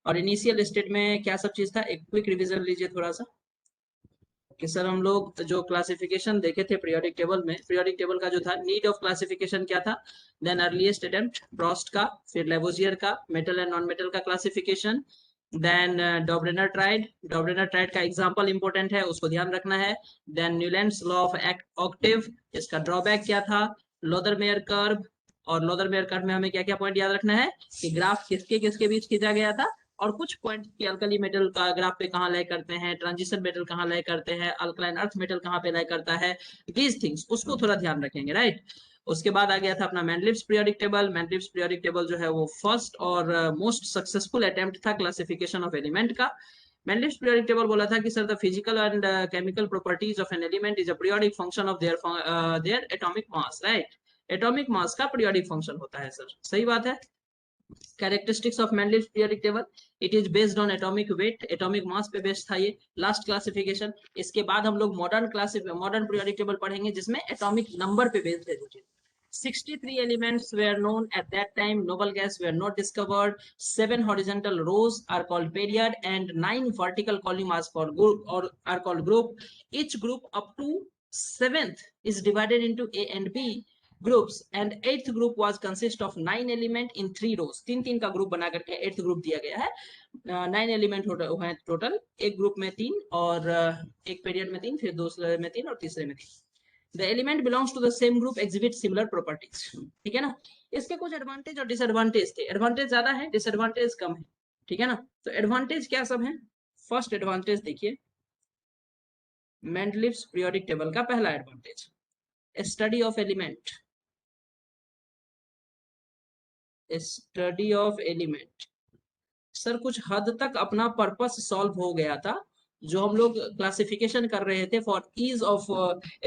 और initial state में क्या सब चीज था, एक क्विक रिवीजन लीजिए थोड़ा सा कि सर हम लोग जो क्लासिफिकेशन देखे थे पीरियोडिक टेबल में, पीरियोडिक टेबल का जो था नीड ऑफ क्लासिफिकेशन क्या था, देन अर्लीस्ट अटेम्प्ट प्रोस्ट का, फिर लेवोजियर का मेटल एंड नॉन मेटल का क्लासिफिकेशन, देन डॉबरेनर ट्राइड का एग्जांपल इंपॉर्टेंट है, उसको ध्यान रखना है। Then Newlands law of octave, इसका ड्रॉबैक क्या था, लोदरमेयर कर्व, और लोदरमेयर कर्व में हमें क्या क्या पॉइंट याद रखना है कि ग्राफ किसके किसके बीच खींचा गया था, और कुछ पॉइंट की अल्कली मेटल का ग्राफ पे कहाँ लाई करते हैं, ट्रांजिशन मेटल कहाँ लाई करते हैं, अल्कलाइन अर्थ मेटल कहाँ पे लाई करता है, दीज थिंग्स उसको थोड़ा ध्यान रखेंगे, राइट। उसके बाद आ गया था अपना Mendeleev's periodic table. Mendeleev's periodic table जो है वो फर्स्ट और मोस्ट सक्सेसफुल अटेम्प्ट था क्लासिफिकेशन ऑफ एलिमेंट का। मैंडलिव्स पीरियोडिक टेबल बोला था कि sir the physical and chemical properties of an element is a periodic function of their atomic mass, right. Atomic mass का पीरियोडिक फंक्शन होता है sir, सही बात है। Characteristics of Mendeleev's periodic table, it is based on atomic weight, atomic mass पे based था ये last classification. इसके बाद हम लोग मॉडर्न पीरियोडिक टेबल पढ़ेंगे जिसमें एटॉमिक नंबर पे बेस्ड है जो चीज। 63 elements were known at that time. Noble gas were not discovered. 7 horizontal rows are called period, and 9 vertical columns are called group, or are called group. Each group up to 7th is divided into A and B groups, and 8th group was consist of 9 element in 3 rows. तीन तीन का group बना करके 8th group दिया गया है। 9 element है total, एक ग्रुप में 3, और एक पीरियड में 3, फिर दूसरे में 3 और तीसरे में 3। The element belongs to the same group exhibit similar properties, ठीक है ना। इसके कुछ एडवांटेज और डिसएडवांटेज थे, एडवांटेज ज्यादा है डिसएडवांटेज कम है, ठीक है ना। तो एडवांटेज क्या सब है, फर्स्ट एडवांटेज देखिए, मेंडलिव्स पीरियोडिक टेबल का पहला advantage, study of element, study of element. Sir कुछ हद तक अपना पर्पस सॉल्व हो गया था, जो हम लोग क्लासिफिकेशन कर रहे थे for ease of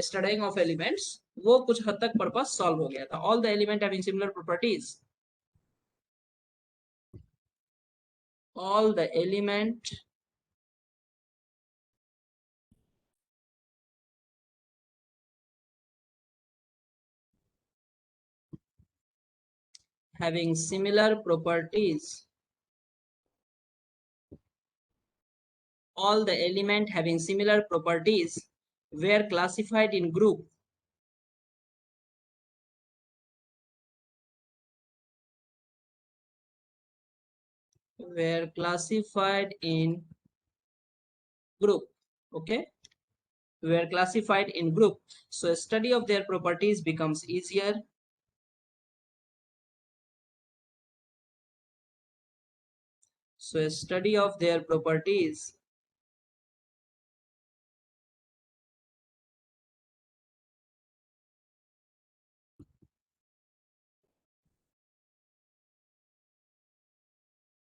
studying of elements, वो कुछ हद तक पर्पस सॉल्व हो गया था। All the element having similar properties, all the element having similar properties, all the element having similar properties were classified in group, were classified in group, okay, were classified in group. So study of their properties becomes easier. So study of their properties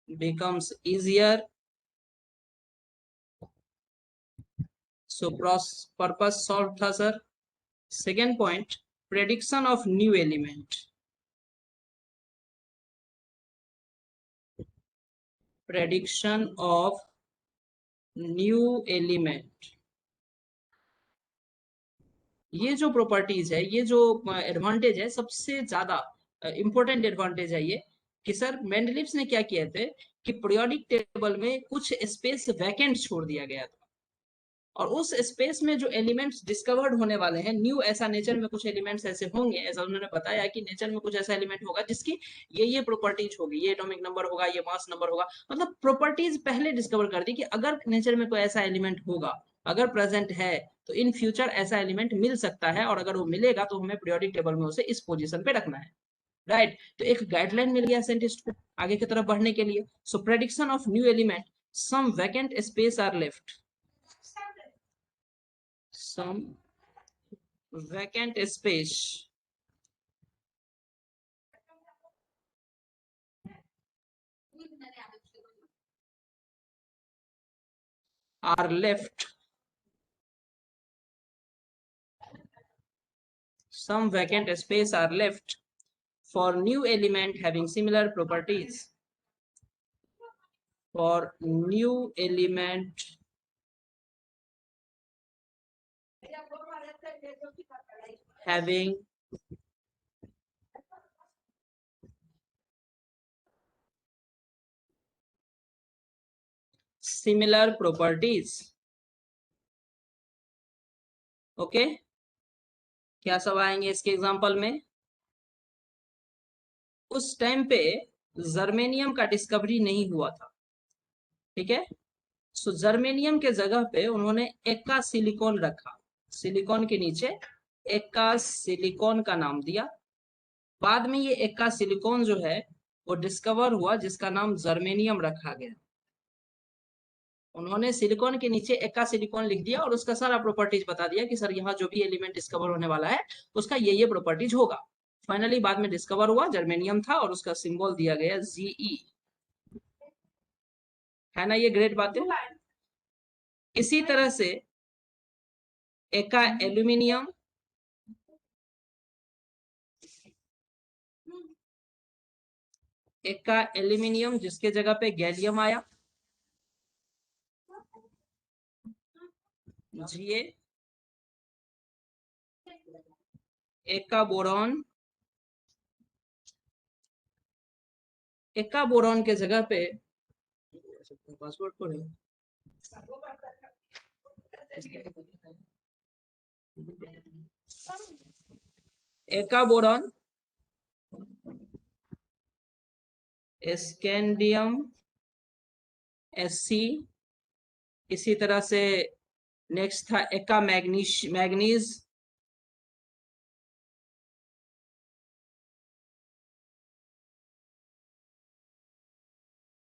becomes easier. So purpose solved tha sir. Second point, prediction of new element, prediction of new element. ये जो properties है, ये जो advantage है, सबसे ज्यादा important advantage है ये, कि सर मेंडलिव्स ने क्या किए थे कि पीरियोडिक टेबल में कुछ स्पेस वैकेंट छोड़ दिया गया था, और उस स्पेस में जो एलिमेंट्स डिस्कवर्ड होने वाले हैं न्यू, ऐसा नेचर में कुछ एलिमेंट्स ऐसे होंगे, ऐसा उन्होंने बताया कि नेचर में कुछ ऐसा एलिमेंट होगा जिसकी ये प्रॉपर्टीज होगी, ये एटॉमिक नंबर होगा, ये मास नंबर होगा, मतलब प्रॉपर्टीज पहले डिस्कवर कर दी कि अगर नेचर में कोई ऐसा एलिमेंट होगा, अगर प्रेजेंट है, तो इन फ्यूचर ऐसा एलिमेंट मिल सकता है, और अगर वो मिलेगा तो हमें पीरियोडिक टेबल में उसे इस पोजीशन पे रखना है, राइट। तो एक गाइडलाइन मिल गया साइंटिस्ट को आगे की तरफ बढ़ने के लिए। So prediction of new element, some vacant space are left, some vacant space are left, some vacant space are left for new element having similar properties, for new element having similar properties. Okay, क्या सब आएंगे इसके example में? उस time पे germanium का discovery नहीं हुआ था, ठीक है। सो जर्मेनियम के जगह पे उन्होंने एक्का सिलिकॉन रखा, सिलिकॉन के नीचे एक्का सिलिकॉन का नाम दिया। बाद में ये एक्का सिलिकॉन जो है वो डिस्कवर हुआ, जिसका नाम जर्मेनियम रखा गया। उन्होंने सिलिकॉन के नीचे एक्का सिलिकॉन लिख दिया और उसका सारा प्रॉपर्टीज बता दिया कि सर यहाँ जो भी एलिमेंट डिस्कवर होने वाला है उसका ये प्रॉपर्टीज होगा। फाइनली बाद में डिस्कवर हुआ जर्मेनियम था और उसका सिंबल दिया गया Ge। है ना ये ग्रेट बात है। इसी तरह से एक्का एल्यूमिनियम, एक्का एल्यूमिनियम जिसके जगह पे गैलियम आया, Ga। Ekka boron, Ekka boron के जगह पे पासवर्ड पर एक्का बोरॉन, स्कैंडियम Sc। इसी तरह से नेक्स्ट था एक्का मैग्नीज,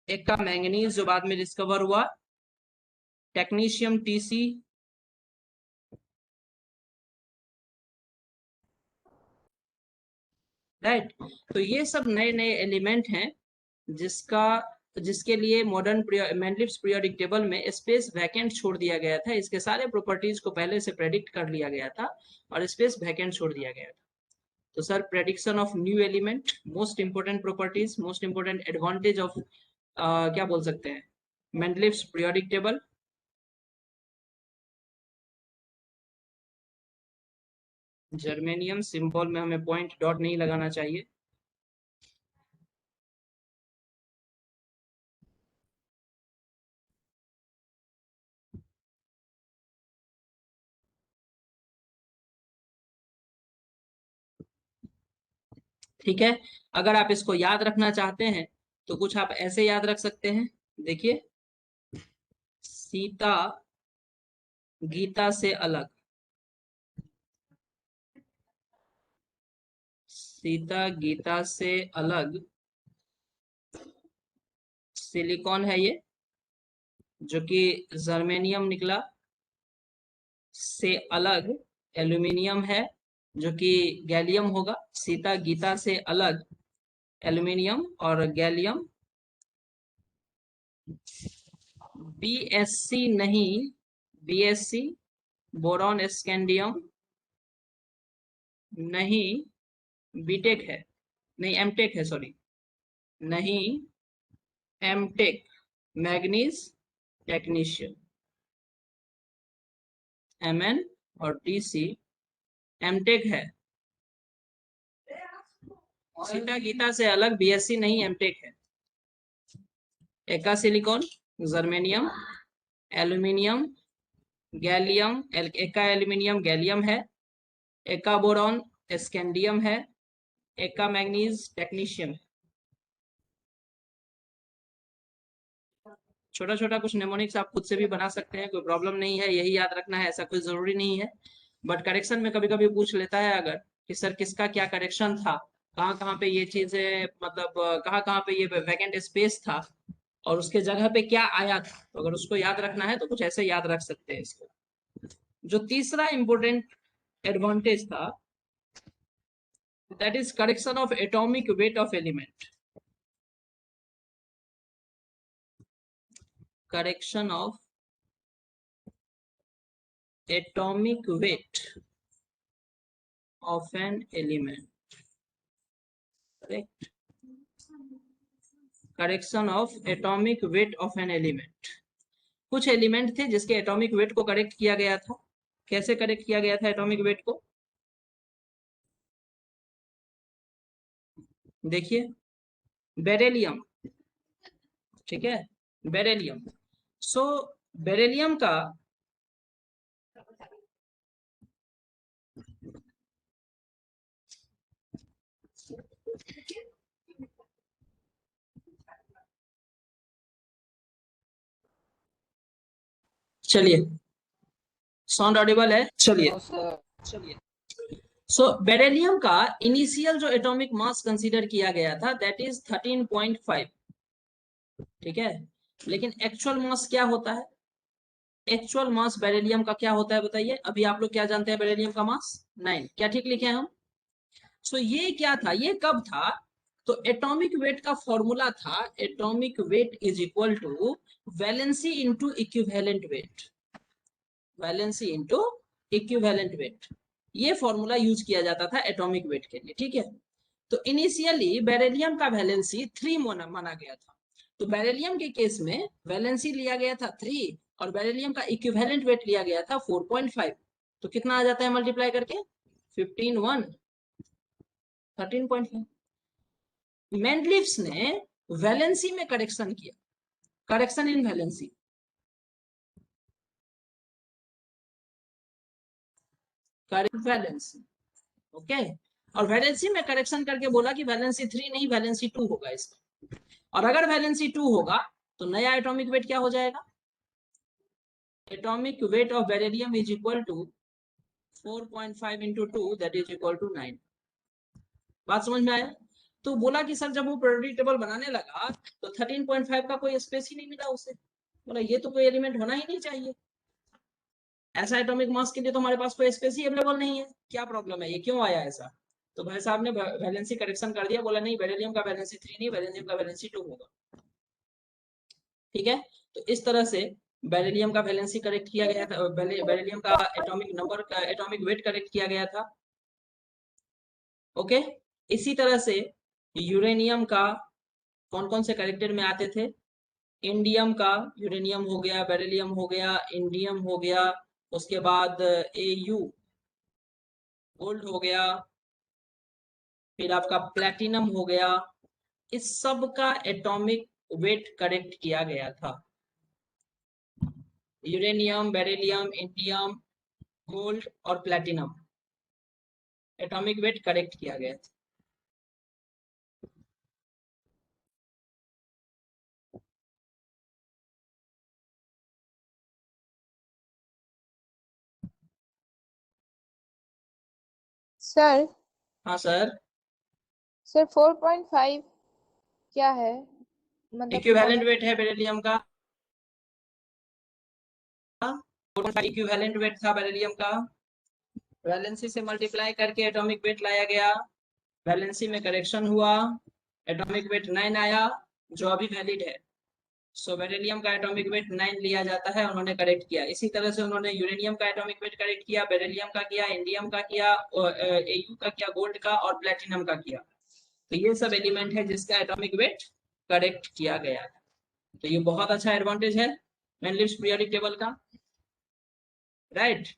एक्का मैंगनीज जो बाद में डिस्कवर हुआ, टेक्नीशियम Tc, राइट। तो ये सब नए नए एलिमेंट हैं जिसके लिए मॉडर्न मैंडलिव्स पीरियोडिक टेबल में स्पेस वैकेंट छोड़ दिया गया था। इसके सारे प्रॉपर्टीज को पहले से प्रेडिक्ट कर लिया गया था और स्पेस वैकेंट छोड़ दिया गया था। तो sir prediction of new element, most important properties, most important advantage of क्या बोल सकते हैं मैंडलिव्स पीरियोडिक टेबल। जर्मेनियम सिंबल में हमें पॉइंट डॉट नहीं लगाना चाहिए। ठीक है, अगर आप इसको याद रखना चाहते हैं तो कुछ आप ऐसे याद रख सकते हैं। देखिए, सीता गीता से अलग, सीता गीता से अलग सिलिकॉन है ये, जो कि जर्मेनियम निकला, से अलग एल्यूमिनियम है जो कि गैलियम होगा। सीता गीता से अलग एल्यूमिनियम और गैलियम। BSc नहीं, BSc बोरॉन स्कैंडियम नहीं, बीटेक है, नहीं एमटेक है, सॉरी, नहीं एमटेक मैग्नीज टेक्नीशियन, Mn और Tc एमटेक है। सीता गीता से अलग BSc नहीं एमटेक है। Ekka silicon germanium, aluminium gallium, Ekka aluminium gallium है, एक्का बोरॉन स्कैंडियम है, एक्का मैग्नीज टेक्नीशियम है। छोटा छोटा कुछ नेमोनिक्स आप खुद से भी बना सकते हैं, कोई प्रॉब्लम नहीं है, यही याद रखना है ऐसा कोई जरूरी नहीं है। बट करेक्शन में कभी कभी पूछ लेता है अगर कि सर किसका क्या करेक्शन था, कहाँ कहाँ पे ये चीजें, मतलब कहाँ कहाँ पे ये वैकेंट स्पेस था और उसके जगह पे क्या आया था, तो अगर उसको याद रखना है तो कुछ ऐसे याद रख सकते हैं इसको। जो तीसरा इंपॉर्टेंट एडवांटेज था, that is correction of atomic weight of element, correction of atomic weight of an element, correct? Correction of atomic weight of an element. कुछ एलिमेंट थे जिसके एटॉमिक वेट को करेक्ट किया गया था। कैसे करेक्ट किया गया था एटॉमिक वेट को? देखिए, बेरेलियम, ठीक है, बेरेलियम सो बेरिलियम का चलिए साउंड ऑडिबल है, चलिए चलिए। सो बेरिलियम का इनिशियल जो एटॉमिक मास कंसीडर किया गया था दैट इज 13.5, ठीक है। लेकिन एक्चुअल मास क्या होता है? एक्चुअल मास बेरिलियम का क्या होता है बताइए? अभी आप लोग क्या जानते हैं बेरिलियम का मास? 9, क्या ठीक लिखे हैं हम? सो ये क्या था, ये कब था? तो एटॉमिक वेट का फॉर्मूला था atomic weight is equal to valency into equivalent weight, valency into equivalent weight. ये फॉर्मूला यूज किया जाता था एटॉमिक वेट के लिए, ठीक है। तो इनिशियली बेरिलियम का वैलेंसी 3 माना गया था। तो बेरिलियम के केस में वैलेंसी लिया गया था 3 और बेरिलियम का इक्विवेलेंट वेट लिया गया था 4.5। तो कितना आ जाता है मल्टीप्लाई करके? 15 1 13.5। मेंडलिव्स ने वैलेंसी में करेक्शन किया, correction in valency, valency, okay. और वैलेंसी में करेक्शन करके बोला कि वैलेंसी 3 नहीं वैलेंसी 2 होगा इसका। और अगर वैलेंसी 2 होगा तो नया एटॉमिक वेट क्या हो जाएगा? Atomic weight of beryllium is equal to 4.5 into 2 that is equal to 9। बात समझ में आया? तो बोला कि सर जब वो पीरियोडिक टेबल बनाने लगा तो 13.5 का कोई स्पेस ही नहीं मिला उसे। बोला ये तो कोई एलिमेंट होना ही नहीं चाहिए, ऐसा एटॉमिक मास के लिए तो हमारे पास कोई स्पेस ही अवेलेबल नहीं है, क्या प्रॉब्लम है, ये क्यों आया ऐसा? तो भाई साहब ने वैलेंसी करेक्शन कर दिया, बोला नहीं बेरिलियम का वैलेंसी 3 नहीं बेरिलियम का वैलेंसी 2 होगा, ठीक है। तो इस तरह से बेरिलियम का वैलेंसी करेक्ट किया गया था, बेरिलियम का एटॉमिक नंबर का एटॉमिक वेट करेक्ट किया गया था, ओके। इसी तरह से यूरेनियम का कौन कौन से करेक्टेड में आते थे? इंडियम का, यूरेनियम हो गया, बेरिलियम हो गया, इंडियम हो गया, उसके बाद एयू गोल्ड हो गया, फिर आपका प्लेटिनम हो गया। इस सब का एटॉमिक वेट करेक्ट किया गया था। यूरेनियम, बेरिलियम, इंडियम, गोल्ड और प्लेटिनम एटॉमिक वेट करेक्ट किया गया था। सर हाँ सर। सर 4.5 क्या है, मतलब इक्विवेलेंट वेट है बेरिलियम का, 4.5 इक्विवेलेंट वेट था बेरिलियम का। वैलेंसी से मल्टीप्लाई करके एटॉमिक वेट लाया गया, वैलेंसी में करेक्शन हुआ, एटॉमिक वेट 9 आया जो अभी वैलिड है। सो बेरिलियम का एटॉमिक वेट 9 लिया जाता है, उन्होंने करेक्ट किया। इसी तरह से उन्होंने यूरेनियम का एटॉमिक वेट करेक्ट किया, बेरिलियम का किया, इंडियम का किया, एयू का किया, गोल्ड का और प्लेटिनम का किया। तो ये सब एलिमेंट है जिसका एटॉमिक वेट करेक्ट किया गया है। तो ये बहुत अच्छा एडवांटेज है मेंडलिव्स पीरियोडिक टेबल का, राइट।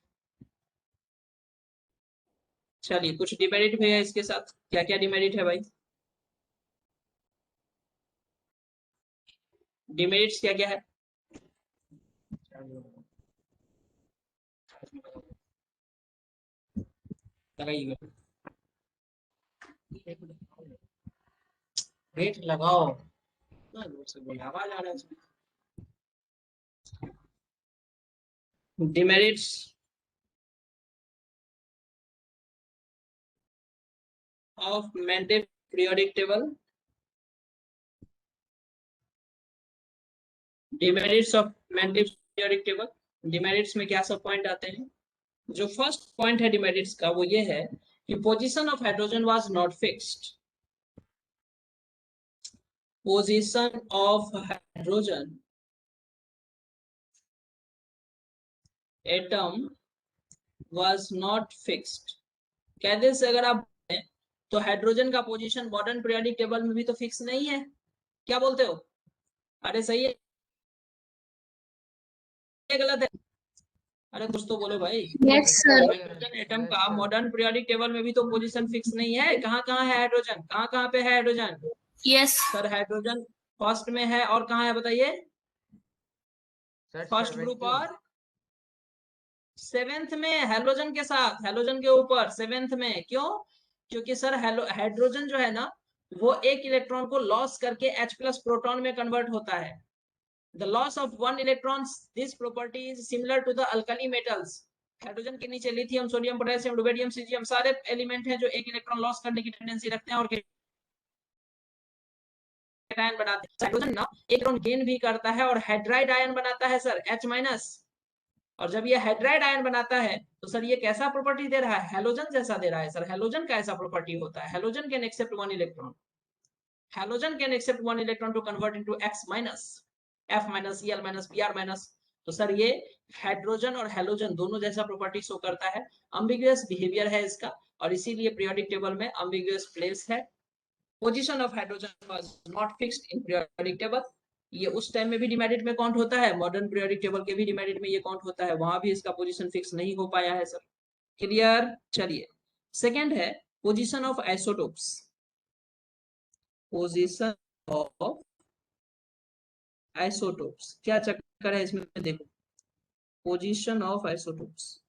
चलिए कुछ डिमेरिट भी है इसके साथ, क्या क्या डिमेरिट है भाई? डिमेरिट्स क्या क्या है? लगाइएगा, रेट लगाओ ना, दूर से बोले आवाज आ रहा है। Demerits of Mendeleev periodic table, demerits of Mendeleev periodic table. Demerits में क्या सब पॉइंट आते हैं? जो फर्स्ट पॉइंट है डिमेरिट्स का वो ये है कि position of hydrogen was not fixed, position of hydrogen atom was not fixed. कहते से अगर आप तो हाइड्रोजन का पोजीशन मॉडर्न पीरियोडिक टेबल में भी तो फिक्स नहीं है, क्या बोलते हो? अरे सही है गलत है? अरे कुछ तो बोलो भाई। Yes sir. हाइड्रोजन एटम का मॉडर्न पीरियोडिक टेबल में भी तो पोजीशन फिक्स नहीं है, कहाँ कहाँ है हाइड्रोजन, कहाँ कहाँ पे है hydrogen? Yes sir hydrogen first में है और कहाँ है बताइए? फर्स्ट ग्रुप और सेवेंथ में हेलोजन के साथ, हेलोजन के ऊपर सेवेंथ में। क्यों? क्योंकि सर हाइड्रोजन जो है ना वो एक इलेक्ट्रॉन को लॉस करके H प्लस प्रोटॉन में कन्वर्ट होता है। The loss of one electron, this property is similar to the alkali metals. Hydrogen के नीचे lithium, sodium, potassium, rubidium, caesium सारे एलिमेंट हैं जो एक इलेक्ट्रॉन लॉस करने की टेंडेंसी रखते हैं और कैटायन बनाते हैं। हाइड्रोजन ना एक इलेक्ट्रॉन गेन भी करता है और हाइड्राइड आयन बनाता है सर, H माइनस। और जब ये हाइड्राइड आयन बनाता है तो सर ये कैसा प्रॉपर्टी दे रहा है? हैलोजन जैसा दे रहा है सर। हैलोजन का ऐसा प्रॉपर्टी होता है, halogen can accept one electron, halogen can accept one electron to convert into X minus, F minus, Cl minus, Pr minus. तो सर ये हाइड्रोजन और हैलोजन दोनों जैसा प्रॉपर्टी शो करता है। अम्बिगुअस बिहेवियर है इसका और इसीलिए पीरियोडिक टेबल में अम्बिगुअस प्लेस है। Position of hydrogen was not fixed in periodic table. ये उस टाइम में भी डिमेरिट में काउंट होता है, मॉडर्न पीरियोडिक टेबल के भी डिमेरिट में ये काउंट होता है, वहां भी इसका पोजीशन फिक्स नहीं हो पाया है सर। क्लियर? चलिए, सेकंड है position of isotopes. Position of isotopes, क्या चक्कर है इसमें देखो। पोजीशन ऑफ आइसोटोप्स,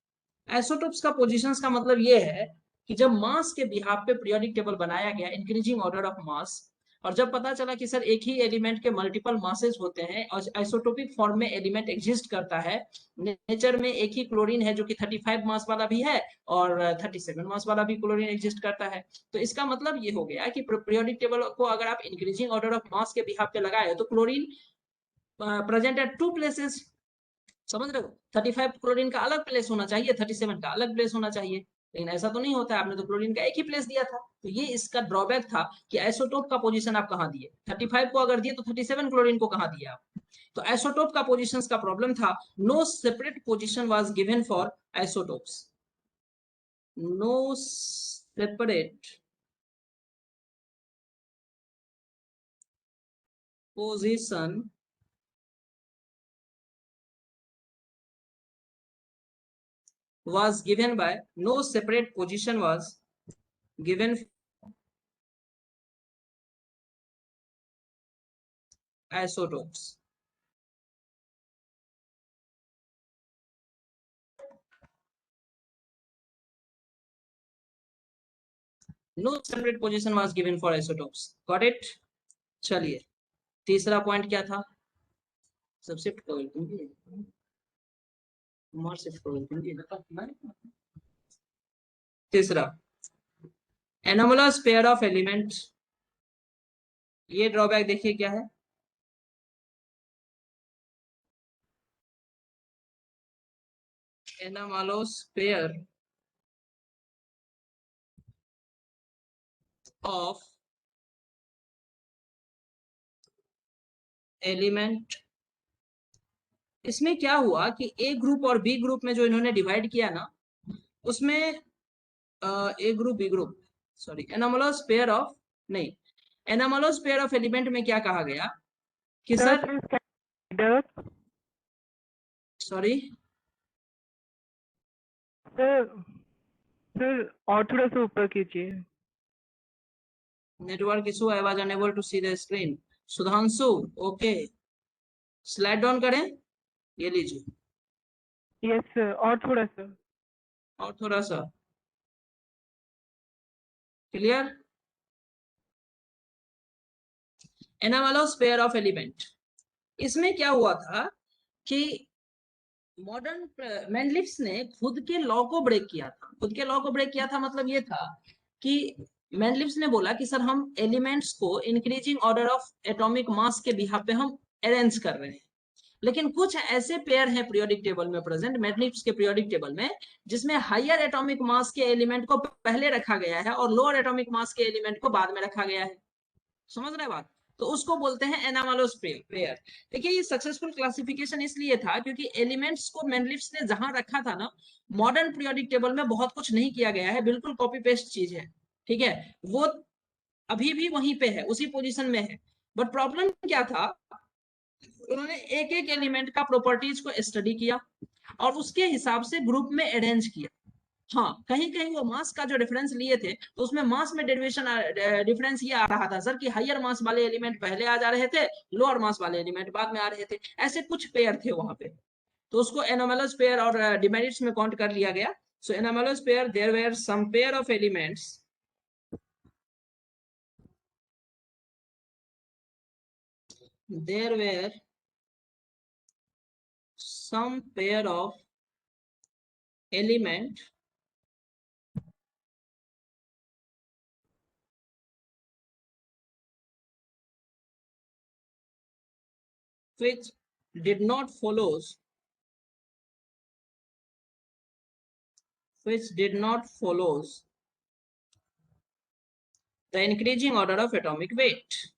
आइसोटोप्स का पोजीशंस का मतलब ये है कि जब मास के बिहाफ पे पीरियोडिक टेबल बनाया गया, इंक्रीजिंग ऑर्डर ऑफ मास, और जब पता चला कि सर एक ही एलिमेंट के मल्टीपल मासेस होते हैं और आइसोटोपिक फॉर्म में एलिमेंट एग्जिस्ट करता है, नेचर में एक ही क्लोरीन है जो कि 35 मास वाला भी है और 37 मास वाला भी क्लोरीन एग्जिस्ट करता है। तो इसका मतलब ये हो गया कि पीरियोडिक टेबल को अगर आप इंक्रीजिंग ऑर्डर ऑफ मास के बिहाफ पे लगाए तो chlorine present at two places. समझ रहे हो? 35 क्लोरीन का अलग प्लेस होना चाहिए, 37 का अलग प्लेस होना चाहिए, लेकिन ऐसा तो नहीं होता, आपने तो क्लोरीन का एक ही प्लेस दिया था। तो ये इसका ड्रॉबैक था कि आइसोटोप का पोजीशन आप कहां दिए, 35 को अगर दिए तो 37 क्लोरीन को कहां दिए आप। तो आइसोटोप का पोजीशंस का प्रॉब्लम था। No separate position was given for isotopes, no separate position was given by, no separate position was given isotopes. No separate position was given for isotopes. Got it? चलिए, तीसरा point क्या था? सब shift कर दूंगी, shift कर दूंगी। तीसरा, एनोमलस पेयर ऑफ एलिमेंट। ये ड्रॉबैक देखिए क्या है। Anomalous pair of element. इसमें क्या हुआ कि ए ग्रुप और बी ग्रुप में जो इन्होंने डिवाइड किया ना, उसमें A group B group, sorry, anomalous pair of, नहीं, एनोमलस पेयर ऑफ एलिमेंट में क्या कहा गया कि सर, सॉरी सर और थोड़ा सा ऊपर कीजिए। Network issue, I was unable to see the screen. Sudhanshu, okay, slide down करें, ये लीजिए। यस सर, और थोड़ा सा, और थोड़ा सा। Clear? Anomalous pair of element, इसमें क्या हुआ था कि मॉडर्न मैंडलिफ्स ने खुद के लॉ को ब्रेक किया था। खुद के लॉ को ब्रेक किया था मतलब ये था कि मैंडलिफ्स ने बोला कि सर हम एलिमेंट्स को increasing order of atomic mass के बिहाफ पे हम अरेंज कर रहे हैं, लेकिन कुछ ऐसे पेयर हैं पीरियोडिक टेबल में प्रेजेंट, मैंडलिफ्स के पीरियोडिक टेबल में, जिसमें हायर एटॉमिक मास के एलिमेंट को पहले रखा गया है और लोअर एटॉमिक मास के एलिमेंट को बाद में रखा गया है। समझ रहे बात? तो उसको बोलते हैं एनामलोस पेयर। देखिए ये सक्सेसफुल क्लासिफिकेशन इसलिए था क्योंकि एलिमेंट्स को मैंडलिफ्स ने जहां रखा था ना, मॉडर्न पीरियोडिक टेबल में बहुत कुछ नहीं किया गया है, बिल्कुल कॉपी पेस्ट चीज है, ठीक है, वो अभी भी वहीं पे है, उसी पोजीशन में है। बट प्रॉब्लम क्या था, उन्होंने एक एक एलिमेंट का प्रॉपर्टीज को स्टडी किया और उसके हिसाब से ग्रुप में अरेंज किया हाँ, कहीं कहीं वो मास का जो डिफरेंस लिए थे तो उसमें मास में डेरिवेशन डिफरेंस ये आ रहा था सर कि हायर मास वाले एलिमेंट पहले आ जा रहे थे, लोअर मास वाले एलिमेंट बाद में आ रहे थे, ऐसे कुछ पेयर थे वहां पे, तो उसको एनोमलस पेयर और डिमेरिट्स में काउंट कर लिया गया. So anomalous pair, there were some pair of elements, there were some pair of element which did not follows the increasing order of atomic weight.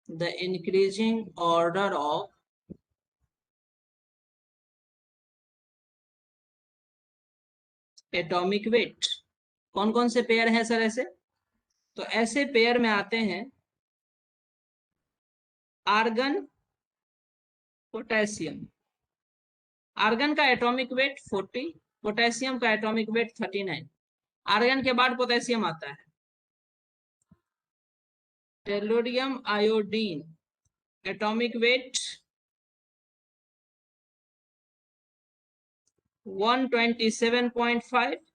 The increasing order of atomic weight. कौन कौन से pair हैं sir ऐसे? तो ऐसे pair में आते हैं आर्गन, पोटेशियम. आर्गन का एटॉमिक वेट 40, पोटेशियम का एटॉमिक वेट 39. आर्गन के बाद पोटेशियम आता है. टेलोडियम आयोडीन एटॉमिक वेट 127.5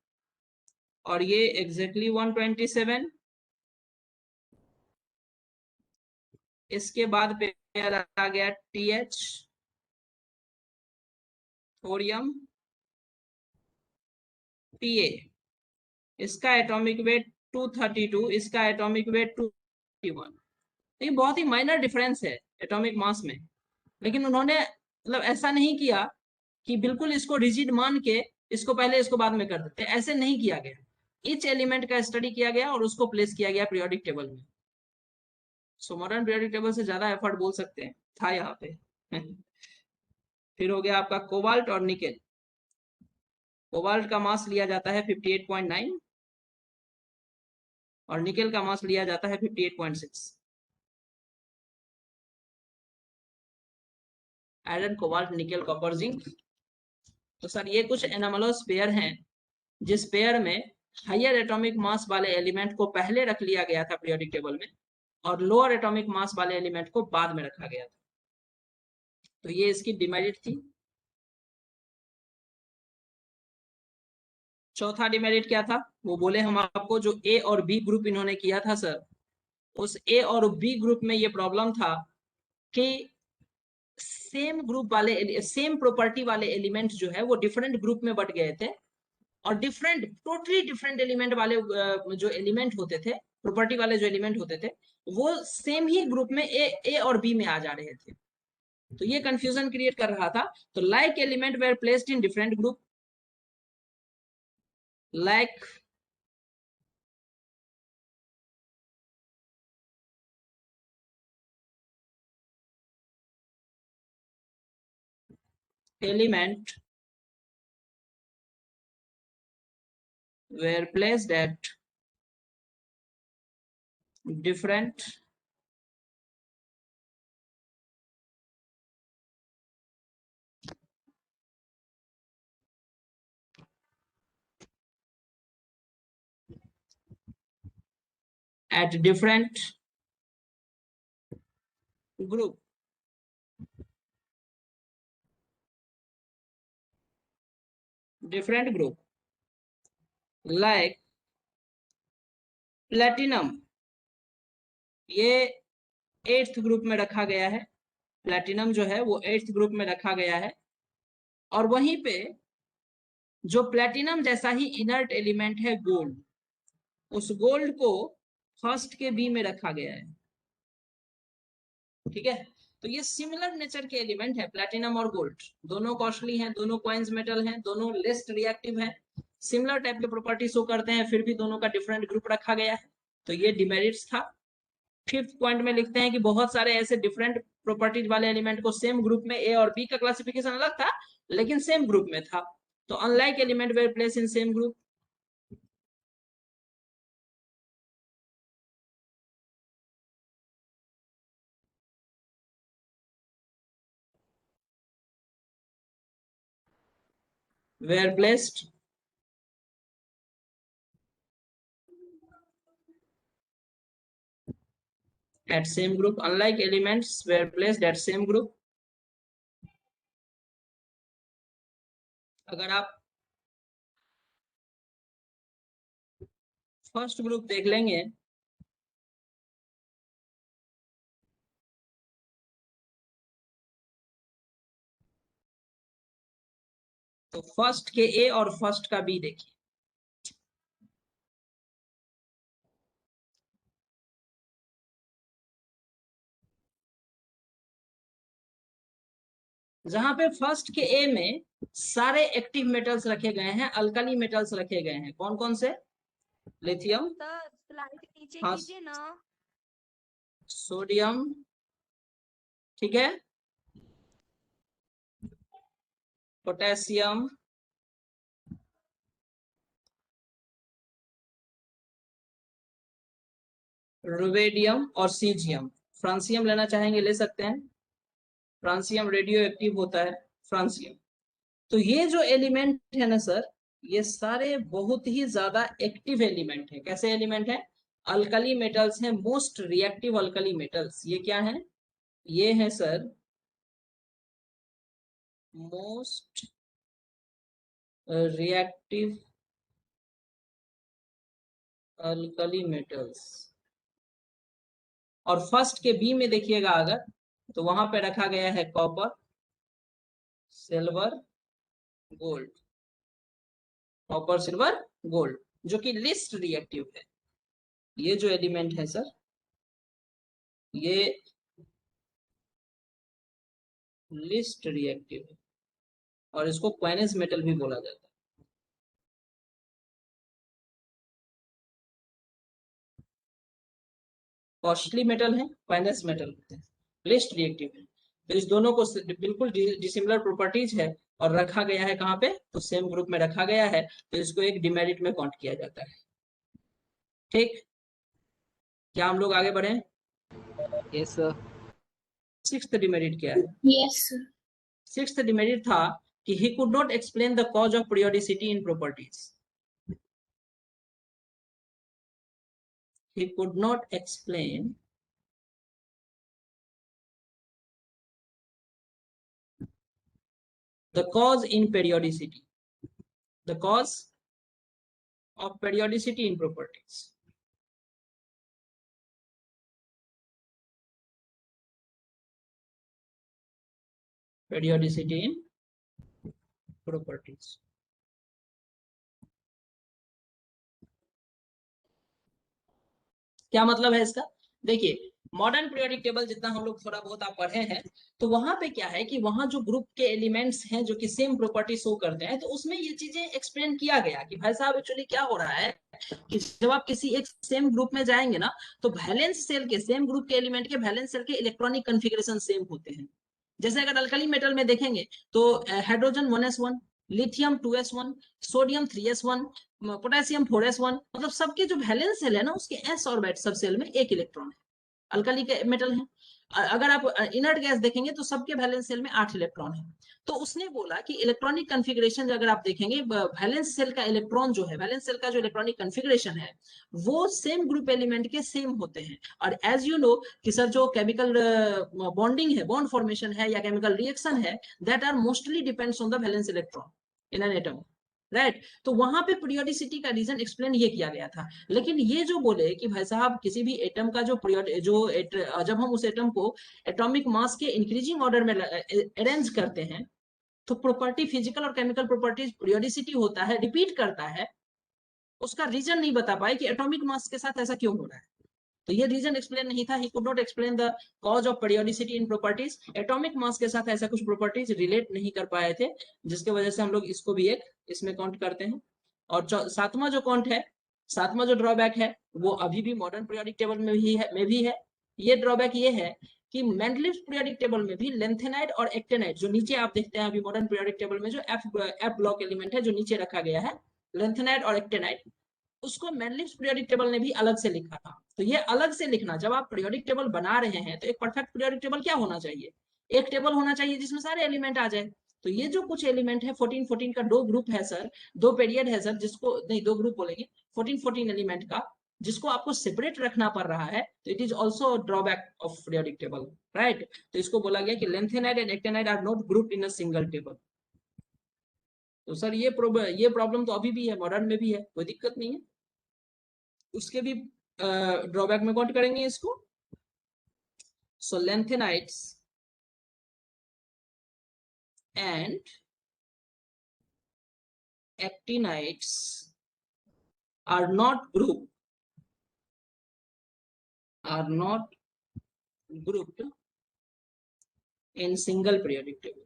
और ये एग्जैक्टली 127. इसके बाद पेयर आ गया TH, थोरियम, Pa. इसका एटॉमिक वेट 232, इसका एटॉमिक वेट 231. ये बहुत ही माइनर डिफरेंस है एटॉमिक मास में, लेकिन उन्होंने मतलब ऐसा नहीं किया कि बिल्कुल इसको रिजिड मान के इसको पहले इसको बाद में कर देते, ऐसे नहीं किया गया. ईच एलिमेंट का स्टडी किया गया और उसको प्लेस किया गया पीरियोडिक टेबल में. सो मॉडर्न पीरियोडिक टेबल से ज्यादा एफर्ट बोल सकते हैं था यहाँ पे. फिर हो गया आपका कोबाल्ट और निकेल. कोबाल्ट का मास लिया जाता है 58.9 और निकेल का मास लिया जाता है 58.6. Iron, cobalt, nickel, copper, zinc. तो सर ये कुछ एनोमलस पेयर हैं जिस पेयर में हायर एटॉमिक मास वाले एलिमेंट को पहले रख लिया गया था पीरियोडिक टेबल में और लोअर एटॉमिक मास वाले एलिमेंट को बाद में रखा गया था. तो ये इसकी डिमेरिट थी. चौथा डिमेरिट क्या था वो बोले हम आपको, जो ए और बी ग्रुप इन्होंने किया था सर, उस ए और बी ग्रुप में ये प्रॉब्लम था कि सेम ग्रुप वाले, सेम प्रॉपर्टी वाले एलिमेंट जो है वो डिफरेंट ग्रुप में बट गए थे और डिफरेंट, टोटली डिफरेंट एलिमेंट वाले जो एलिमेंट होते थे, प्रॉपर्टी वाले जो एलिमेंट होते थे, वो सेम ही ग्रुप में ए और बी में आ जा रहे थे. तो ये कंफ्यूजन क्रिएट कर रहा था. तो like element were placed in different group, like element were placed at different group. Different group like platinum, ये 8th ग्रुप में रखा गया है. प्लेटिनम जो है वो 8th ग्रुप में रखा गया है और वहीं पे जो प्लेटिनम जैसा ही इनर्ट एलिमेंट है गोल्ड, उस गोल्ड को फर्स्ट के बी में रखा गया है. ठीक है, तो ये सिमिलर नेचर के एलिमेंट है. प्लेटिनम और गोल्ड दोनों कॉस्टली हैं, दोनों क्वाइंस मेटल हैं, दोनों लेस्ट रिएक्टिव हैं, सिमिलर टाइप के प्रॉपर्टी शो करते हैं, फिर भी दोनों का डिफरेंट ग्रुप रखा गया है. तो ये डिमेरिट्स था. 5th पॉइंट में लिखते हैं कि बहुत सारे ऐसे डिफरेंट प्रॉपर्टीज वाले एलिमेंट को सेम ग्रुप में, ए और बी का क्लासिफिकेशन अलग था लेकिन सेम ग्रुप में था. तो unlike element were place in same group. were placed at same group, unlike elements were placed at same group. अगर आप फर्स्ट ग्रुप देख लेंगे तो फर्स्ट के ए और फर्स्ट का बी देखिए, जहां पे फर्स्ट के ए में सारे एक्टिव मेटल्स रखे गए हैं, अल्कली मेटल्स रखे गए हैं, कौन कौन से? लिथियम, सर स्लाइड नीचे हाँ, कीजिए ना। सोडियम, ठीक है, पोटेशियम, रुबेडियम और सीजियम। फ्रांसियम लेना चाहेंगे ले सकते हैं, फ्रांसियम रेडियो एक्टिव होता है, फ्रांसियम। तो ये जो एलिमेंट है ना सर, ये सारे बहुत ही ज्यादा एक्टिव एलिमेंट है। कैसे एलिमेंट है? अल्कली मेटल्स हैं, मोस्ट रिएक्टिव अल्कली मेटल्स। ये क्या है? ये है sir most reactive alkali metals. और फर्स्ट के बी में देखिएगा अगर, तो वहां पे रखा गया है copper, silver, gold, copper, silver, gold, जो कि लिस्ट रिएक्टिव है। ये जो एलिमेंट है सर, ये लिस्ट रिएक्टिव है और इसको क्वाइनेस मेटल भी बोला जाता है। कॉस्टली मेटल है, क्वाइनेस मेटल होते हैं, लिस्ट रिएक्टिव है। तो इस दोनों को बिल्कुल डिसिमिलर प्रॉपर्टीज है और रखा गया है कहाँ पे? तो सेम ग्रुप में रखा गया है, तो इसको एक डिमेरिट में काउंट किया जाता है। ठीक, क्या हम लोग आगे बढ़े? Yes sir. सिक्स्थ डिमेरिट क्या है? Yes, sir. सिक्स्थ डिमेरिट था कि he could not explain the cause of periodicity in properties. He could not explain the cause in periodicity, the cause of periodicity in properties. Periodicity in properties. क्या मतलब है इसका? देखिए, modern periodic table जितना हम लोग थोड़ा बहुत आप पढ़े हैं, तो वहां पे क्या है कि वहां जो ग्रुप के एलिमेंट्स हैं जो कि सेम प्रॉपर्टी शो करते हैं, तो उसमें ये चीजें एक्सप्लेन किया गया कि भाई साहब एक्चुअली क्या हो रहा है कि जब आप किसी एक सेम ग्रुप में जाएंगे ना, तो वैलेंस सेल के, सेम ग्रुप के एलिमेंट के वैलेंस सेल के इलेक्ट्रॉनिक कॉन्फ़िगरेशन सेम होते हैं। जैसे अगर अल्कली मेटल में देखेंगे तो hydrogen 1s1, lithium 2s1, sodium 3s1, potassium 4s1, मतलब सबके जो वैलेंस सेल है ना, उसके s ऑर्बिट सब सेल में एक इलेक्ट्रॉन है, अल्कली के मेटल है। अगर आप इनर्ट गैस देखेंगे तो सबके वैलेंस सेल में 8 इलेक्ट्रॉन है। तो उसने बोला कि इलेक्ट्रॉनिक कॉन्फ़िगरेशन अगर आप देखेंगे, वैलेंस सेल का इलेक्ट्रॉन जो है, वैलेंस सेल का जो इलेक्ट्रॉनिक कॉन्फ़िगरेशन है, वो सेम ग्रुप एलिमेंट के सेम होते हैं। और एज यू नो कि सर जो केमिकल बॉन्डिंग है, बॉन्ड फॉर्मेशन है या केमिकल रिएक्शन है, that are mostly depends on the valence electron in an atom, right. तो वहां पे पीरियोडिसिटी का रीजन एक्सप्लेन ये किया गया था। लेकिन ये जो बोले कि भाई साहब किसी भी एटम का जो जब हम उस एटम को एटॉमिक मास के इंक्रीजिंग ऑर्डर में अरेंज करते हैं, तो प्रॉपर्टी, फिजिकल और केमिकल प्रॉपर्टीज, पीरियोडिसिटी होता है, रिपीट करता है, उसका रीजन नहीं बता पाए कि एटॉमिक मास के साथ ऐसा क्यों हो रहा है। तो ये रीजन एक्सप्लेन नहीं था। He could not explain the cause of periodicity in properties. Atomic mass के साथ ऐसा कुछ प्रॉपर्टीज रिलेट नहीं कर पाए थे, जिसके वजह से हम लोग इसको भी एक इसमें काउंट करते हैं। और सातवां जो काउंट है, सातवां जो ड्रॉबैक है, वो अभी भी मॉडर्न पीरियोडिक टेबल में भी है। ये ड्रॉबैक ये है कि मेंडलीव्स पीरियोडिक टेबल में भी लेंथेनाइड और एक्टेनाइड, जो नीचे आप देखते हैं अभी मॉडर्न पीरियोडिक टेबल में जो एफ ब्लॉक एलिमेंट है जो नीचे रखा गया है, लेंथेनाइड और एक्टेनाइड, उसको मेंडलीव्स पीरियोडिक टेबल ने भी अलग से लिखा था। तो ये अलग से लिखना, जब आप पीरियोडिक टेबल बना रहे हैं तो एक परफेक्ट पीरियोडिक टेबल क्या होना चाहिए? एक टेबल होना चाहिए जिसमें सारे एलिमेंट आ जाए। तो ये जो कुछ एलिमेंट है 14 का दो ग्रुप है सर, दो पीरियड है सर, जिसको नहीं दो ग्रुप बोलेंगे, 14 एलिमेंट का, जिसको आपको सेपरेट रखना पड़ रहा है, तो it is also drawback of periodic table, right. तो इसको बोला गया कि lanthanide and actinide are not group in a single table. तो सर ये प्रॉब्लम तो अभी भी है, मॉडर्न में भी है, कोई दिक्कत नहीं है, उसके भी ड्रॉबैक में काउंट करेंगे इसको। So lanthanides and actinides are not grouped in single periodic table.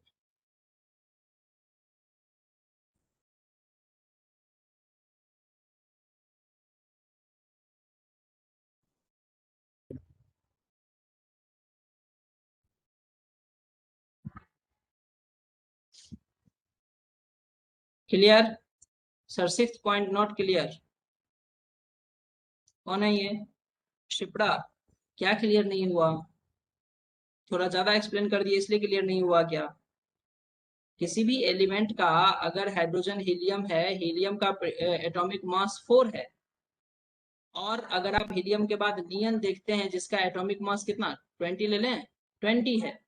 Clear sir? 6th point not clear, कौन है ये? शिप्रा, क्या क्लियर नहीं हुआ? थोड़ा ज्यादा एक्सप्लेन कर दिए इसलिए क्लियर नहीं हुआ क्या? किसी भी एलिमेंट का अगर हाइड्रोजन हीलियम है, हीलियम का एटॉमिक मास 4 है, और अगर आप हीलियम के बाद नियन देखते हैं जिसका एटॉमिक मास कितना 20 ले लें, 20 है,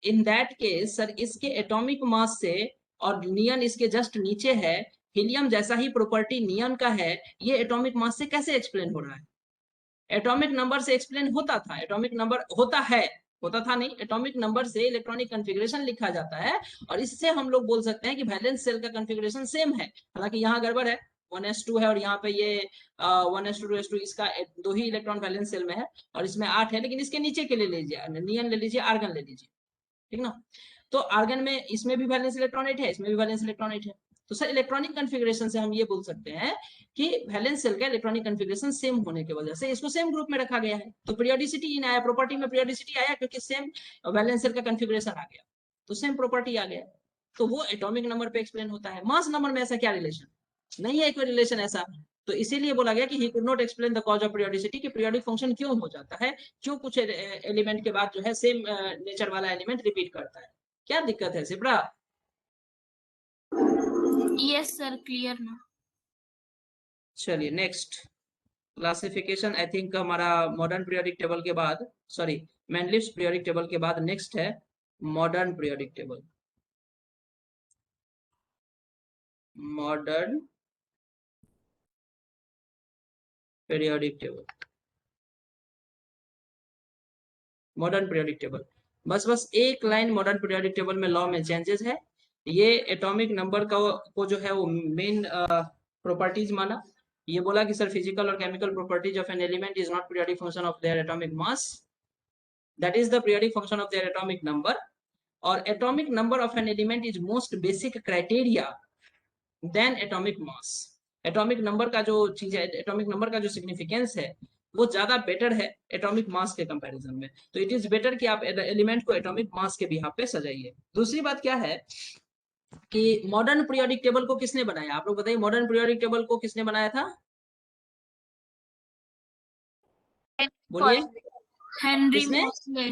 इन दैट केस सर इसके एटॉमिक मास से, और नियन इसके जस्ट नीचे है, हीलियम जैसा ही प्रॉपर्टी नियन का है, ये एटॉमिक मास से कैसे एक्सप्लेन हो रहा है? एटॉमिक नंबर से एक्सप्लेन होता था, एटॉमिक नंबर होता था नहीं, एटॉमिक नंबर से इलेक्ट्रॉनिक कॉन्फ़िगरेशन लिखा जाता है, और इससे हम लोग बोल सकते हैं कि वैलेंस सेल का कॉन्फ़िगरेशन सेम है। हालांकि यहाँ गड़बड़ है, 1s2 है और यहाँ पे ये 1s2 2s2, इसका दो ही इलेक्ट्रॉन वैलेंस सेल में है और इसमें 8 है, लेकिन इसके नीचे के ले लीजिए, नियन ले लीजिए, आर्गन ले लीजिए, ठीक ना। तो आर्गन में इसमें भी वैलेंस इलेक्ट्रॉन 8 है, इसमें भी वैलेंस इलेक्ट्रॉन 8 है। तो सर इलेक्ट्रॉनिक कॉन्फ़िगरेशन से हम ये बोल सकते हैं कि वैलेंस सेल का इलेक्ट्रॉनिक कॉन्फ़िगरेशन सेम होने की वजह से इसको सेम ग्रुप में रखा गया है। तो पीरियोडिसिटी इन आया, प्रॉपर्टी में पीरियोडिसिटी आया क्योंकि सेम वैलेंस सेल का कॉन्फ़िगरेशन आ गया, तो सेम प्रॉपर्टी आ गया, तो वो एटॉमिक नंबर पे एक्सप्लेन होता है। मास नंबर में ऐसा क्या रिलेशन नहीं है, कोई रिलेशन ऐसा। तो इसीलिए बोला गया कि he could not explain the cause of periodicity, कि पीरियोडिक फंक्शन क्यों हो जाता है, क्यों कुछ एलिमेंट के बाद जो है सेम नेचर वाला एलिमेंट रिपीट करता है, क्या दिक्कत है सिप्रा? यस सर, क्लियर ना। चलिए नेक्स्ट क्लासिफिकेशन, आई थिंक हमारा मॉडर्न पीरियोडिक टेबल के बाद, सॉरी मैनलिफ्स पीरियोडिक टेबल के बाद नेक्स्ट है modern periodic table. Modern periodic table, modern periodic table, बस एक लाइन मॉडर्न पीरियोडिक टेबल में लॉ में चेंजेस है। ये एटॉमिक नंबर को जो है वो मेन प्रॉपर्टीज माना, ये बोला कि सर फिजिकल और chemical properties of an element is not periodic function of their atomic mass, that is the periodic function of their atomic number, और atomic number of an element is most basic criteria than atomic mass. Atomic number का जो चीज है, atomic number का जो significance है वो ज्यादा बेटर है एटॉमिक मास के कंपैरिजन में, तो इट इज बेटर कि आप एलिमेंट को एटॉमिक मास के बिहाफ पे सजाइए। दूसरी बात क्या है कि मॉडर्न पीरियोडिक टेबल को किसने बनाया, आप लोग बताइए, मॉडर्न पीरियोडिक टेबल को किसने बनाया था? बोलिए, हेनरी किसने? मोस्ले।